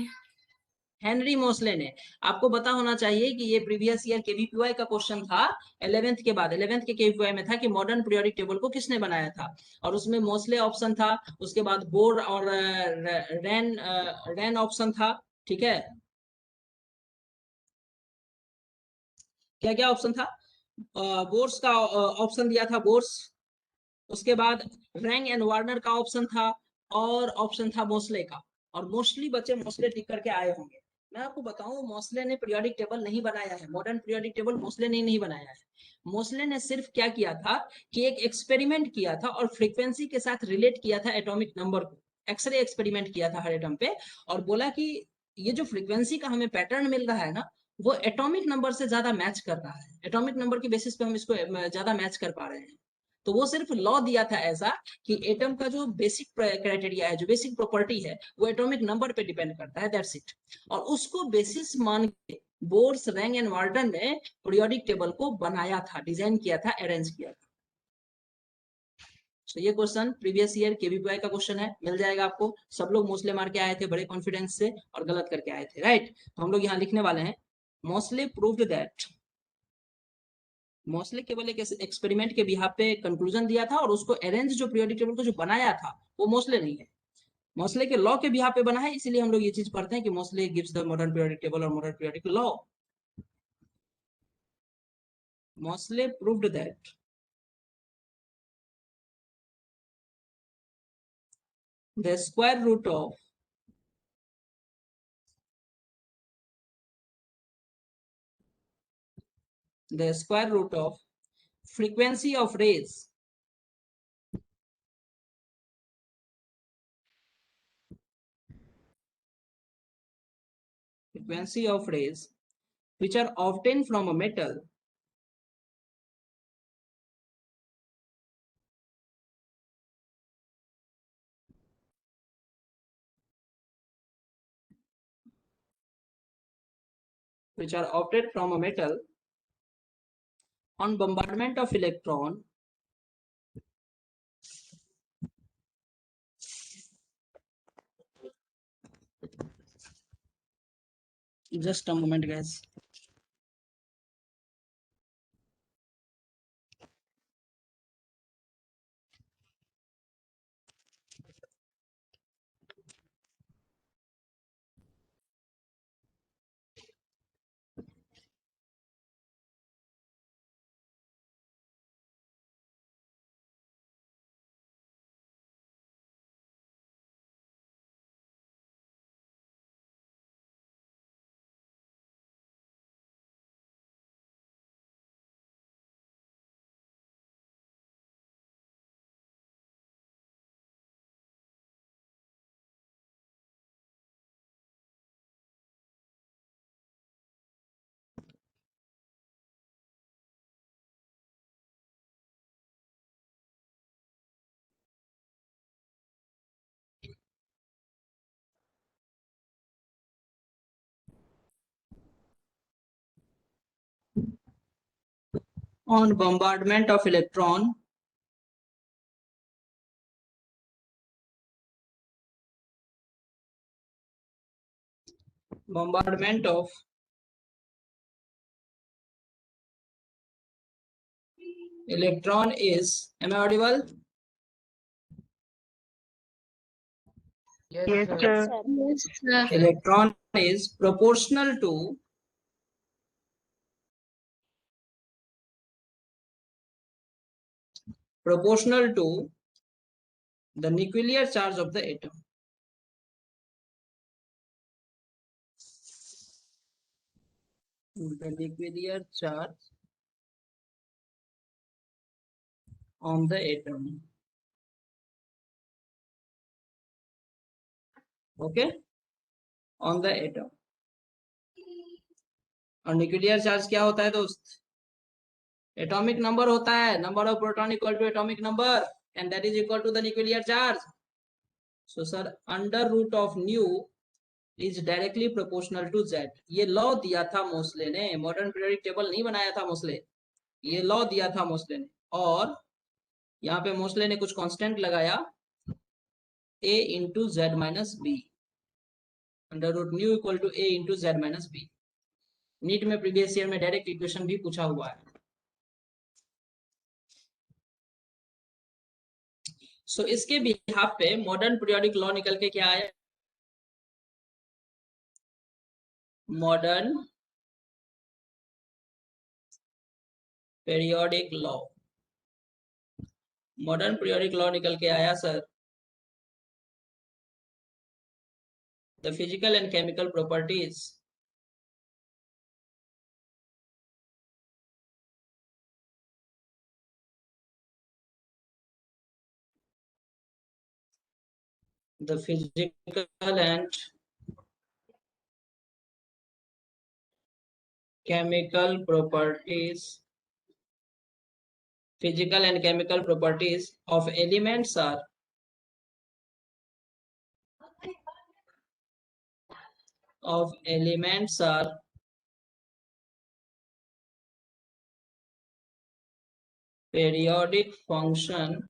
हेनरी मोस्ले ने। आपको पता होना चाहिए कि ये प्रीवियस ईयर केवीपीवाई का क्वेश्चन था 11th के बाद, 11th के केवीपीवाई में था कि मॉडर्न पीरियोडिक टेबल को किसने बनाया था, और उसमें मोस्ले ऑप्शन था, उसके बाद बोर और रैन ऑप्शन था, ठीक है। क्या क्या ऑप्शन था? बोर्स का ऑप्शन दिया था, बोर्स, उसके बाद रैंग एंड वार्नर का ऑप्शन था, और ऑप्शन था मोस्ले का, और मोस्टली बच्चे मोस्ले टिक करके आए होंगे। मैं आपको बताऊं, मोस्ले ने पीरियोडिक टेबल नहीं बनाया है, मॉडर्न पीरियोडिक टेबल मोस्ले ने नहीं बनाया है। मोस्ले ने सिर्फ क्या किया था कि एक एक्सपेरिमेंट किया था और फ्रीक्वेंसी के साथ रिलेट किया था एटॉमिक नंबर को, एक्सरे एक्सपेरिमेंट किया था हर एटम पे, और बोला कि ये जो फ्रीक्वेंसी का हमें पैटर्न मिल रहा है ना, वो एटॉमिक नंबर से ज्यादा मैच कर रहा है, एटॉमिक नंबर के बेसिस पे हम इसको ज्यादा मैच कर पा रहे हैं। तो वो सिर्फ लॉ दिया था ऐसा कि एटम का जो बेसिक क्राइटेरिया है, जो बेसिक प्रॉपर्टी है, वो एटॉमिक नंबर पे डिपेंड करता है, दैट्स इट। और उसको बेसिस मान के बोर्स, रैंग एंड वार्टन ने पीरियोडिक टेबल को बनाया था, डिजाइन किया था, अरेंज किया था। तो ये क्वेश्चन प्रीवियस ईयर केवीपीआई का क्वेश्चन है, मिल जाएगा आपको। सब लोग मोस्टली मार के आए थे बड़े कॉन्फिडेंस से और गलत करके आए थे, राइट। तो हम लोग यहाँ लिखने वाले हैं मोस्टली प्रूव्ड दैट, मोस्टली केवल एक एक्सपेरिमेंट के बिहाफ पे कंक्लूजन दिया था और उसको अरेंज जो पीरियोडिक टेबल को जो बनाया था वो मोस्टली नहीं है, मोस्टली के लॉ के बिहाफ पे बना है, इसीलिए हम लोग ये चीज पढ़ते हैं कि Moseley gives the modern periodic table और modern periodic law. Moseley proved that the square root of frequency of rays which are obtained from a metal on bombardment of electron just a moment guys. On bombardment of electron is, am I audible? Yes, Yes, sir. sir. Yes, sir. Electron is proportional to the nuclear charge of the atom. The nuclear charge on the atom. Okay, on the atom. और nuclear charge क्या होता है दोस्त? Atomic number होता है, number of proton equal to atomic number and that is equal to the nuclear charge. So sir under root of nu is directly proportional to z. ये लॉ दिया था मोस्ले ने, मॉडर्न पीरियोडिक टेबल नहीं बनाया था मोस्ले, ये लॉ दिया था मोस्ले ने. और यहाँ पे मोस्ले ने कुछ कांस्टेंट लगाया a into z minus b, under root nu equal to a into z minus b. NEET में प्रीवियस ईयर में डायरेक्ट इक्वेशन भी पूछा हुआ है. सो इसके बिहाफ पे मॉडर्न पीरियोडिक लॉ निकल के क्या आया? Modern periodic law, modern periodic law निकल के आया sir, the physical and chemical properties the physical and chemical properties of elements are periodic function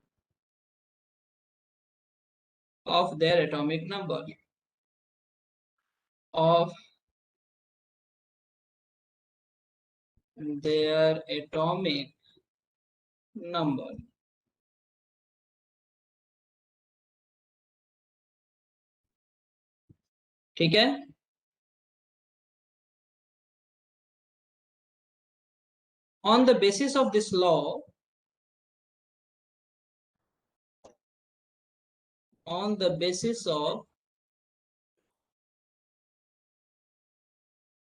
of their atomic number, of their atomic number. ठीक है, on the basis of this law, on the basis of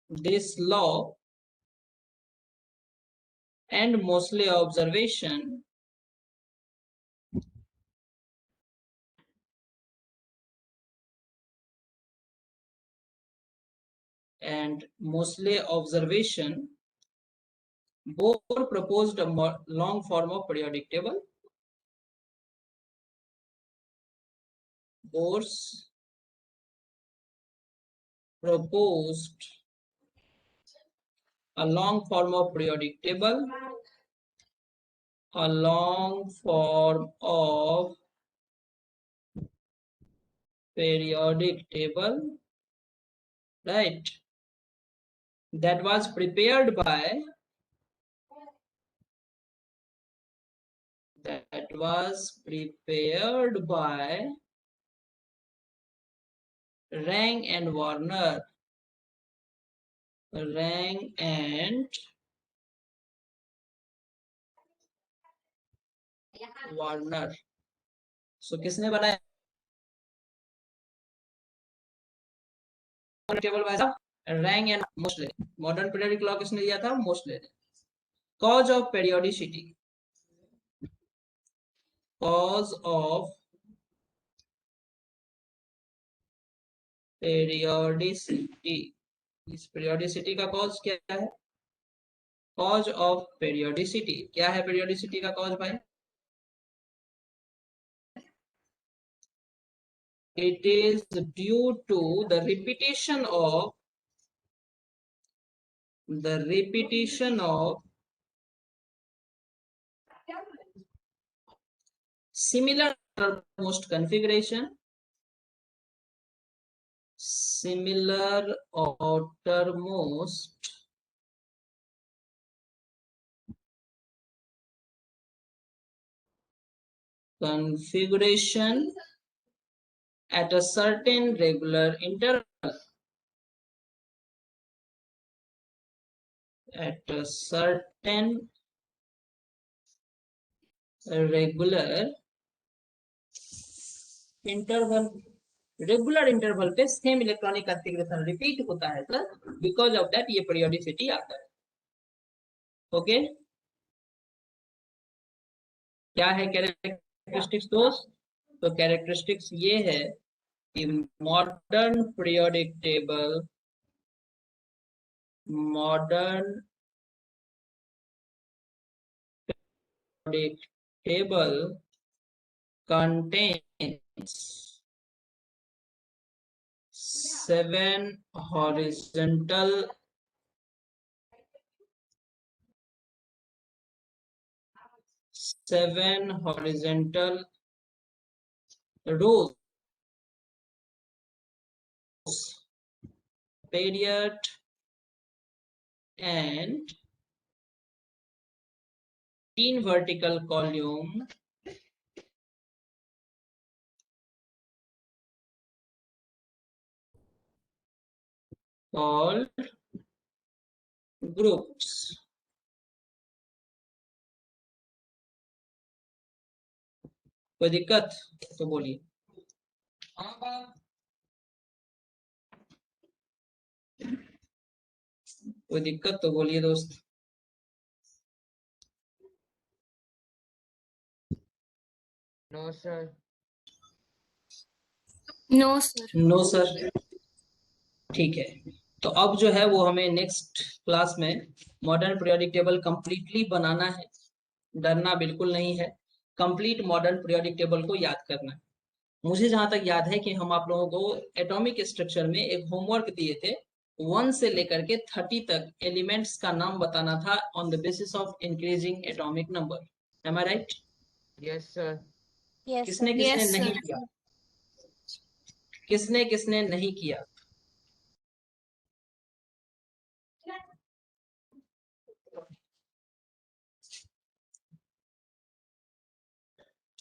this law and Mosley observation, Bohr proposed a long form of periodic table. Bohr's proposed a long form of periodic table, a long form of periodic table, right? That was prepared by Rang and Warner. Rang and Warner. So किसने बनाया table wise? रैंग and Moseley. Modern periodic law किसने दिया था? Moseley ने. Cause of periodicity, cause of periodicity, इस periodicity का cause क्या है? कॉज ऑफ पेरियोडिसिटी क्या है? पेरियोडिसिटी का कॉज भाई, it is due to the repetition of similar outermost configuration, similar outermost configuration at a certain regular interval. At a certain regular interval. Regular interval पे same electronic configuration repeat होता है sir, because of that ये periodicity आता है. Okay, क्या है characteristics दोस्त? तो कैरेक्टरिस्टिक्स ये है कि modern periodic table contains 7 horizontal rows, period and 3 vertical column called groups. कोई दिक्कत तो बोलिए. कोई दिक्कत तो बोलिए दोस्त. No sir. No, sir. No sir. ठीक है, तो अब जो है वो हमें नेक्स्ट क्लास में मॉडर्न पीरियोडिक टेबल कंप्लीटली बनाना है. डरना बिल्कुल नहीं है, कंप्लीट मॉडर्न पीरियोडिक टेबल को याद करना है. मुझे जहां तक याद है कि हम आप लोगों को एटॉमिक स्ट्रक्चर में एक होमवर्क दिए थे, 1 से लेकर के 30 तक एलिमेंट्स का नाम बताना था on the basis of increasing atomic number. Am I right? Yes sir. किसने Yes, किसने sir. नहीं किया? किसने किसने नहीं किया?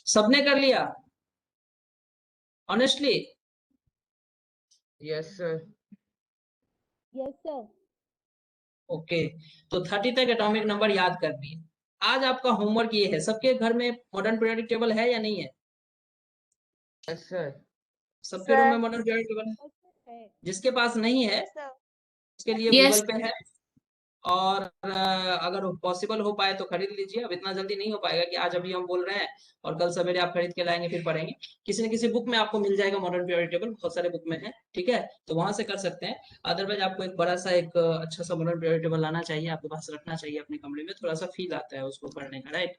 सबने कर लिया honestly? Yes, sir. Yes sir. Okay, तो 30 तक एटॉमिक नंबर याद कर लिए। आज आपका होमवर्क ये है, सबके घर में मॉडर्न पीरियोडिक टेबल है या नहीं है? Yes, sir. सबके रूम में मॉडर्न पीरियोडिक टेबल है? जिसके पास नहीं है उसके लिए Yes. गूगल पे है, और अगर पॉसिबल हो पाए तो खरीद लीजिए। अब इतना जल्दी नहीं हो पाएगा कि आज अभी हम बोल रहे हैं और कल सवेरे आप खरीद के लाएंगे फिर पढ़ेंगे। किसी न किसी बुक में आपको मिल जाएगा मॉडर्न पीरियोडिक टेबल, बहुत सारे बुक में है, ठीक है, तो वहां से कर सकते हैं। अदरवाइज आपको एक बड़ा सा एक अच्छा सा मॉडर्न पीरियोडिक टेबल लाना चाहिए, आपके पास रखना चाहिए अपने कमरे में, थोड़ा सा फील आता है उसको पढ़ने का, राइट?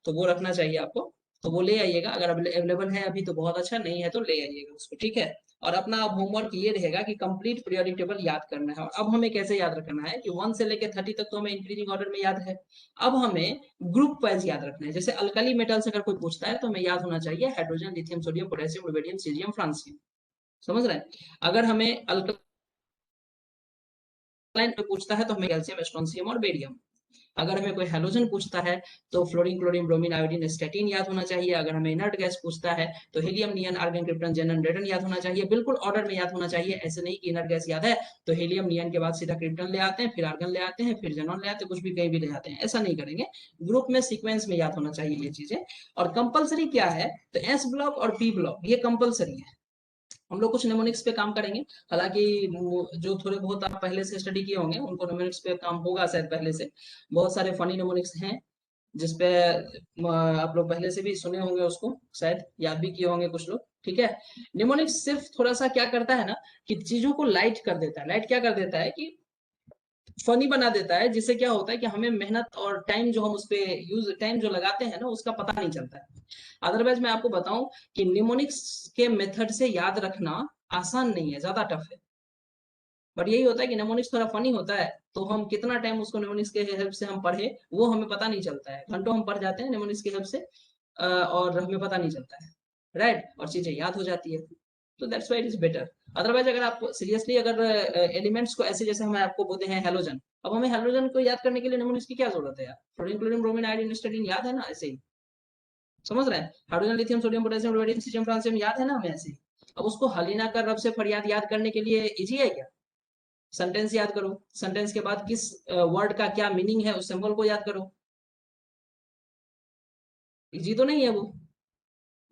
तो वो रखना चाहिए आपको, तो वो ले आइएगा। अगर अवेलेबल है अभी तो बहुत अच्छा, नहीं है तो ले आइएगा उसको, ठीक है। और अपना अब होमवर्क ये रहेगा कि कंप्लीट पीरियोडिक टेबल याद करना है। और अब हमें कैसे याद रखना है कि 1 से लेके 30 तक तो हमें इंक्रीजिंग ऑर्डर में याद है। अब हमें ग्रुप वाइज याद रखना है। जैसे अल्कली मेटल्स अगर कोई पूछता है तो हमें याद होना चाहिए hydrogen, lithium, sodium, potassium, rubidium, caesium, francium. समझ रहे हैं? अगर हमें अल्कलाइन पूछता है तो हमें कैल्शियम, स्ट्रोंशियम और बेरियम। अगर हमें कोई हैलोजन पूछता है तो fluorine, chlorine, bromine, iodine, statin याद होना चाहिए। अगर हमें इनर्ट गैस पूछता है तो हीलियम, नियन, आर्गन, क्रिप्टन, जेनन, रेडन याद होना चाहिए। बिल्कुल ऑर्डर में याद होना चाहिए, ऐसे नहीं कि इनर्ट गैस याद है तो हीलियम, नियन के बाद सीधा क्रिप्टन ले आते हैं, फिर आर्गन ले आते हैं, फिर जेनॉन ले आते हैं, कुछ भी कहीं भी ले आते हैं, ऐसा नहीं करेंगे। ग्रुप में सीक्वेंस में याद होना चाहिए ये चीजें। और कंपलसरी क्या है, तो एस ब्लॉक और पी ब्लॉक ये कंपलसरी है। हम लोग कुछ निमोनिक्स पे काम करेंगे, हालांकि जो थोड़े बहुत आप पहले से स्टडी किए होंगे उनको निमोनिक्स पे काम होगा शायद पहले से। बहुत सारे फनी निमोनिक्स हैं जिसपे आप लोग पहले से भी सुने होंगे, उसको शायद याद भी किए होंगे कुछ लोग, ठीक है। निमोनिक्स सिर्फ थोड़ा सा क्या करता है ना कि चीजों को लाइट कर देता है। लाइट क्या कर देता है कि फनी बना देता है, जिससे क्या होता है कि हमें मेहनत और टाइम जो हम उस पे यूज टाइम जो लगाते हैं ना उसका पता नहीं चलता है। अदरवाइज मैं आपको बताऊं कि निमोनिक्स के मेथड से याद रखना आसान नहीं है, ज्यादा टफ है। बट यही होता है कि निमोनिक्स थोड़ा फनी होता है, तो हम कितना टाइम उसको निमोनिक्स के हेल्प से हम पढ़े वो हमें पता नहीं चलता है। घंटों हम पढ़ जाते हैं निमोनिक्स की हेल्प से और हमें पता नहीं चलता है, राइट, और चीजें याद हो जाती है। तो that's why it is better. Otherwise अगर आप सीरियसली अगर एलिमेंट्स को ऐसे, जैसे हम आपको बोलते हैं हेलोजन, अब हमें हेलोजन को याद करने के लिए निमोनिक्स की क्या जरूरत है यार? Fluorine, chlorine, bromine, iodine, statin याद है ना ऐसे ही, समझ रहे हैं? Hydrogen, lithium, sodium, potassium, rubidium, caesium, francium याद है ना हमें ऐसे ही। अब उसको हलीना कर रब से फरियाद याद करने के लिए इजी है क्या? सेंटेंस याद करो, सेंटेंस के बाद किस वर्ड का क्या मीनिंग है उस सिंबल को याद करो। इजी तो नहीं है वो,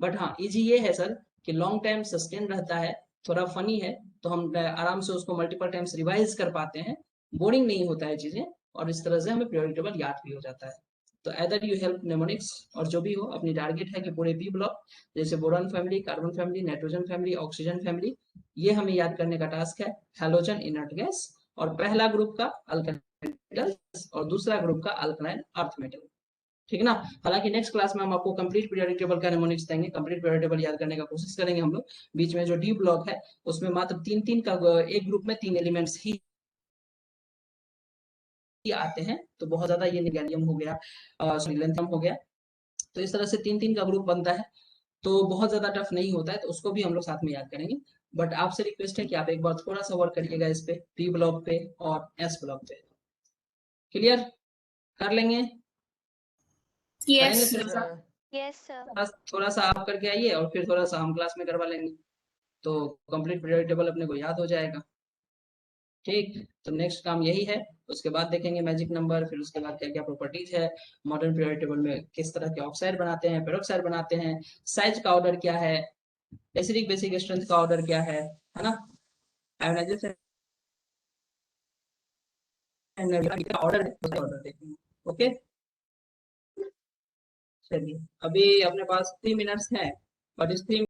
बट हाँ इजी ये है सर कि लॉन्ग टाइम सस्टेन रहता है, थोड़ा फनी है, तो हम आराम से उसको मल्टीपल टाइम्स रिवाइज कर पाते हैं, बोरिंग नहीं होता है चीजें, और इस तरह से हमें पीरियोडिक टेबल याद भी हो जाता है। तो एदर यू हेल्प निमोनिक्स, और जो भी हो अपनी टारगेट है कि पूरे पी ब्लॉक जैसे boron family, carbon family, nitrogen family, oxygen family, ये हमें याद करने का टास्क है। हैलोजन, इनर्ट गैस, और पहला ग्रुप का अल्काइल मेटल्स और दूसरा ग्रुप का अल्कलाइन अर्थ मेटल, ठीक है ना। हालांकि नेक्स्ट क्लास में हम आपको कंप्लीट पीरियोडिक टेबल का निमोनिक्स देंगे, कंप्लीट पीरियोडिक टेबल याद करने का कोशिश करेंगे हम लोग। बीच में जो डी ब्लॉक है उसमें मात्र 3-3 का, एक ग्रुप में 3 एलिमेंट्स ही आते हैं, तो बहुत ज्यादा ये गैलियम हो गया, लिथियम हो गया, तो इस तरह से 3-3 का ग्रुप बनता है, तो बहुत ज्यादा टफ नहीं होता है, तो उसको भी हम लोग साथ में याद करेंगे। बट आपसे रिक्वेस्ट है कि आप एक बार थोड़ा सा वर्क करिएगा इस पे, पी ब्लॉक पे और एस ब्लॉक पे। क्लियर? कर लेंगे? Yes, करेंगे sir. थोड़ा सा? Yes sir. बस थोड़ा सा आप करके आइए और फिर थोड़ा सा हम क्लास में करवा लेंगे, तो कंप्लीट पीरियोडिक टेबल अपने को याद हो जाएगा। ठीक, तो नेक्स्ट काम यही है। उसके बाद देखेंगे मैजिक नंबर, फिर उसके बाद क्या क्या प्रॉपर्टीज है मॉडर्न पीरियोडिक टेबल में, किस तरह के ऑक्साइड बनाते हैं, पेरोक्साइड बनाते हैं, साइज का ऑर्डर क्या है, एसिडिक बेसिक स्ट्रेंथ का ऑर्डर क्या है ना, आयोनाइजेशन का ऑर्डर है, उसका ऑर्डर देखेंगे। ओके, चलिए अभी अपने पास 3 मिनट्स है, और इस 3